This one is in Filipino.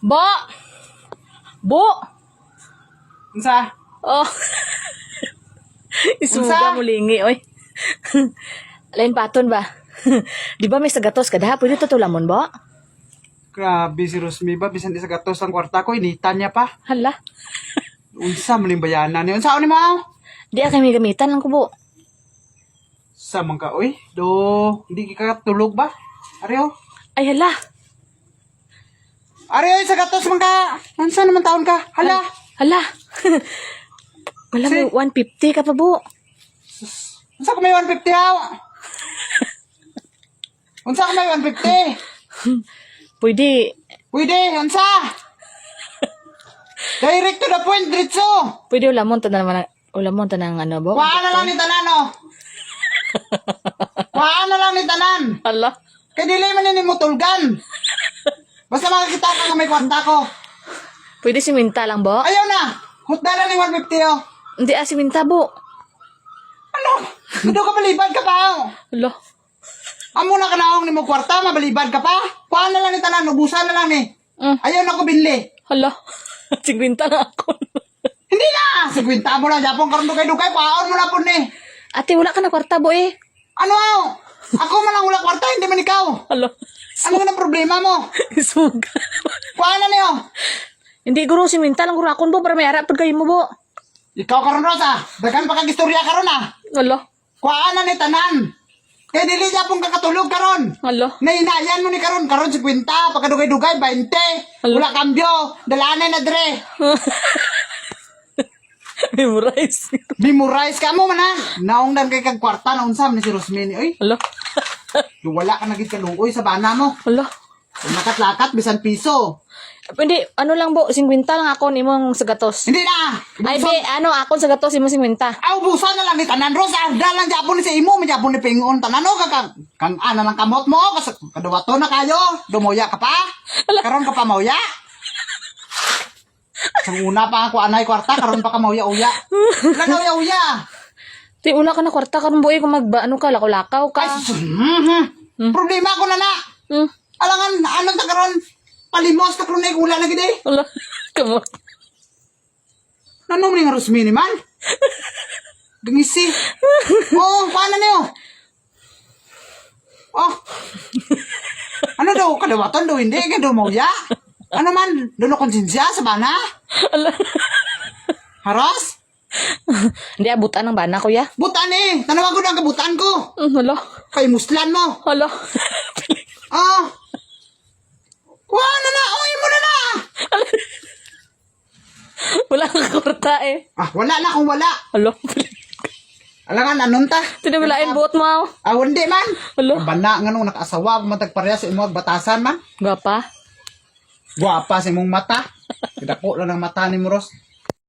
Bo! Bo! Unsa? Oh. Isuga mo lingi, oy. Lain paton ba? Di ba may sagatos kada? Pwede to tulamon, Bo? Grabe si Rosmi ba, bisan di sa gatos ang kwarta ko, initan niya pa. Hala. Unsa maling bayanan ni? Unsa ni mo? Di akay may gamitan lang ko, Bo. Sa man ka, oy. Do, hindi ka tulog ba? Ariyo? Ay, hala. Ariyo, sa gatos man ka. Unsa naman taon ka? Hala. Hala. Wala may 150 ka pa, Bo. Unsa ka may 150 haw? Unsa ka may 150? Pwede. Pwede, unsa? Direct to the point, diretso. Pwede ulamon to na naman. Ulamon to ng ano, Bo? Kuhaan na lang ni tanan, oh. Kuhaan na lang ni tanan. Hala. Kaya dili man ni mutulgan. Basta makakita ka nga may kwarta ko. Pwede siminta lang, Bo? Ayaw na. Hutda na ni 150, oh. Hindi siminta, Bo. Ano? Ito ka balibad ka pa, oh. Hala. Amo na kanaong ni mo kwarta, mabalibad ka pa. Kuhaan na lang ni tanan, ubusan na lang ni. Mm. Ayaw na ko binli. Hala. 50 na ako. Hindi na. Sigwinta mo na, Japon karon dugay-dugay, kuhaan mo na po ni. Ate, wala ka na kwarta, Bo, eh. Ano, oh? Ako man ang wala kwarta, hindi man ikaw. Hala. Ano nga ang problema mo? Isuga. Kuhaan na niyo. Hindi, guro, siminta lang guro akon, Bo, para may harap pag kayo mo, Bo. Ikaw karon Rosa, dagan pa kag istorya karon ah. Hala. Kuhaan na ni tanan. Kaya dili Japon kakatulog karon. Hala. Nainayan mo ni karon 50, pagkadugay-dugay 20. Wala kambyo, dalanay na dre. Memorize. Memorize ka mo man ha. Naungdan kay kag kwarta na unsam ni si Rosmini oy. Hala. Wala ka nagit kaluoy sa bana mo. Hala. Lakat-lakat bisan piso. Hindi, ano lang, Bo, 50 lang ako ni mong sagatos. Hindi na. Ay, be, ano, akon sagatos, imo 50. Aw busa na lang ni tanan Rosa. Dalang Japon ni sa imo, may Japon ni pingon tanan o kang ana lang kamot mo kas kaduwato na kayo. Dumoya ka pa. Karon ka pa mauya. Sang una pa ako anay kwarta karon pa ka mauya-uya. Lan uya-uya. Di, una ka na kwarta ka ng buhay kung ano ka, lakaw-lakaw ka. Ay, problema ko na na. Hmm. Alangan, anong ta karon? Palimos ka karon ay wala na gid eh. Hala. Come on. Nanong ni nga Rosmini man? Gangisi. Oh, paano niyo? Oh. Ano daw? Kadawatan daw hindi. Kaya daw mauya. Ano man? Doon konsensya sa bana? Hala. Haros? Hindi, abutan ng bana, kuya. Butan eh. Tanawan ko na ang kabutan ko. Hala. Kay muslan mo. Hala. Oh. Kuha na na. Uy mo na na. Wala kang kwarta eh. Ah, wala na kung wala. Hala. Alangan, anong ta? Tinabalain buot mo. Ah, hindi man. Hala. Bana nga nung nakaasawa, matagpareha sa imong batasan man. Gapa. Guwapa sa imong mata. Kidako lang ang mata ni Moros.